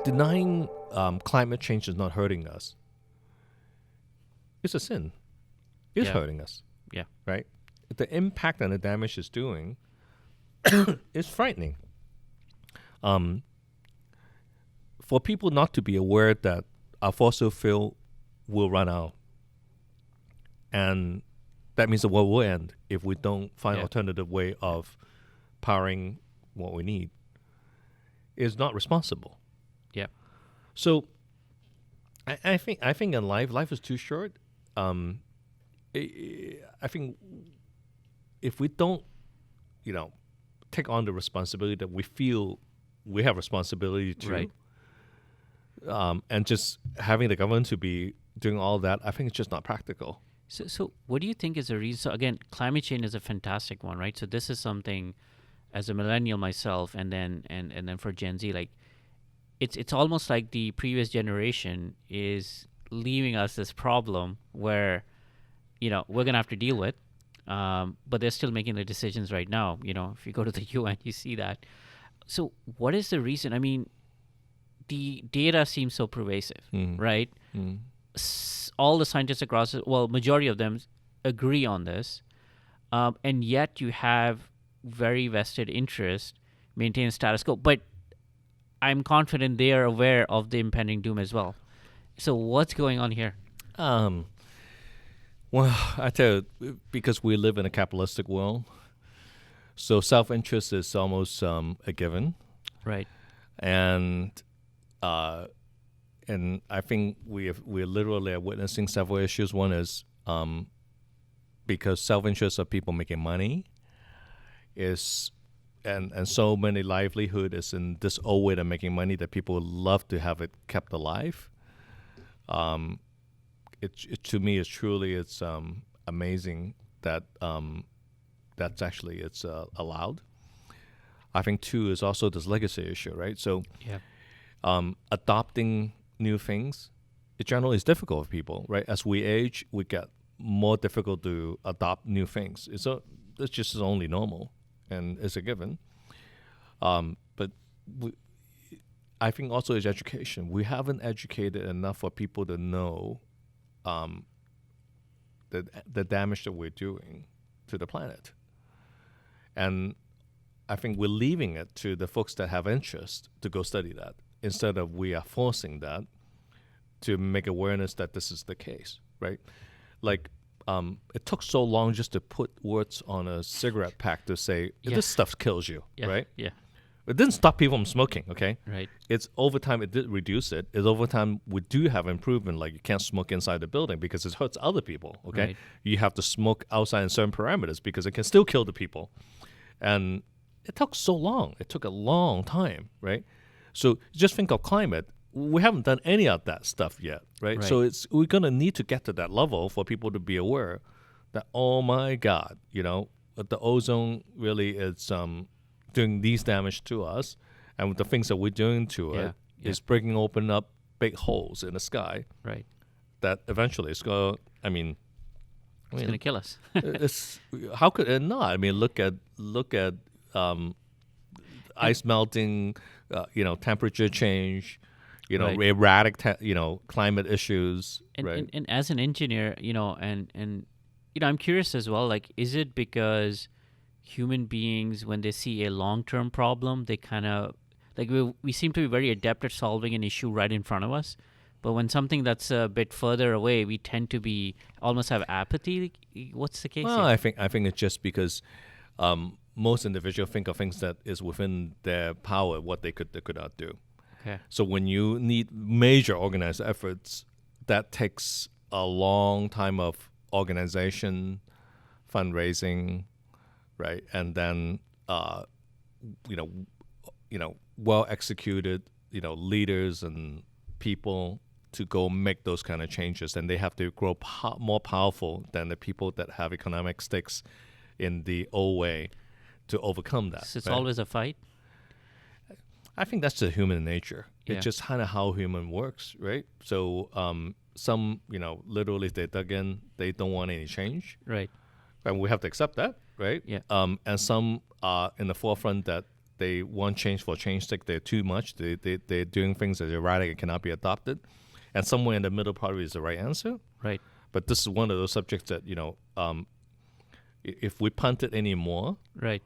denying climate change is not hurting us. It's a sin. It's Yeah. hurting us, Yeah. right? The impact and the damage it's doing is frightening. For people not to be aware that our fossil fuel will run out, and that means the world will end if we don't find Yeah. alternative way of powering what we need, is not responsible. Yeah. So I think in life is too short. I think if we don't, take on the responsibility that we feel we have responsibility to, Right. And just having the government to be doing all that, I think it's just not practical. So what do you think is the reason? So again, climate change is a fantastic one, right? So this is something, as a millennial myself, and then for Gen Z, like it's almost like the previous generation is leaving us this problem where, we're gonna have to deal with, but they're still making the decisions right now. If you go to the UN, you see that. So what is the reason? I mean, the data seems so pervasive, right? All the scientists across, majority of them agree on this, and yet you have very vested interest maintain status quo. But I'm confident they are aware of the impending doom as well. So what's going on here? Well, I tell you, because we live in a capitalistic world, so self-interest is almost a given, Right. and I think we're literally witnessing several issues. One is because self-interest of people making money is, and so many livelihood is in this old way of making money that people love to have it kept alive. It to me, it's amazing that that's actually it's allowed. I think two is also this legacy issue, right? So Yeah. adopting new things, it generally is difficult for people, right? As we age, we get more difficult to adopt new things. It's just only normal, and it's a given. But I think also is education. We haven't educated enough for people to know the damage that we're doing to the planet. And I think we're leaving it to the folks that have interest to go study that, instead of we are forcing that to make awareness that this is the case, right? Like, it took so long just to put words on a cigarette pack to say, this stuff kills you, right? Yeah. It didn't stop people from smoking, okay? Right. It's over time, it did reduce it. It's over time, we do have improvement, like you can't smoke inside the building because it hurts other people, okay? Right. You have to smoke outside in certain parameters because it can still kill the people. And it took so long. It took a long time, right? So just think of climate. We haven't done any of that stuff yet, right? So we're going to need to get to that level for people to be aware that, oh my God, the ozone really is doing these damage to us, and with the things that we're doing to it is breaking open up big holes in the sky. Right. That eventually it's going to, It's going to kill us. How could it not? I mean, look at ice melting, temperature change, Right. erratic, climate issues, And, right? and as an engineer, and I'm curious as well, like, is it because human beings, when they see a long-term problem, they kind of, like, we seem to be very adept at solving an issue right in front of us, but when something that's a bit further away, we tend to be almost have apathy. What's the case Well, here? I think it's just because most individuals think of things that is within their power, what they could not do. Okay. So when you need major organized efforts, that takes a long time of organization, fundraising, right, and then well executed leaders and people to go make those kind of changes, and they have to grow more powerful than the people that have economic stakes in the old way to overcome that. So it's right? always a fight. I think that's the human nature. Yeah. It's just kind of how human works, right? So some, literally they dug in, they don't want any change, Right. and we have to accept that, right? Yeah. And some are in the forefront that they want change for change's sake. They're too much. They're doing things that are erratic and cannot be adopted. And somewhere in the middle probably is the right answer. Right. But this is one of those subjects that, if we punt it anymore, Right.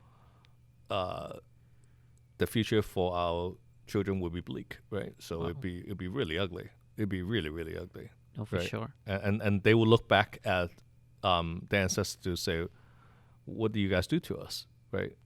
the future for our children would be bleak, right? So it'd be really ugly. It'd be really, really ugly. No, for right? sure. And they will look back at their ancestors to say, what do you guys do to us, right?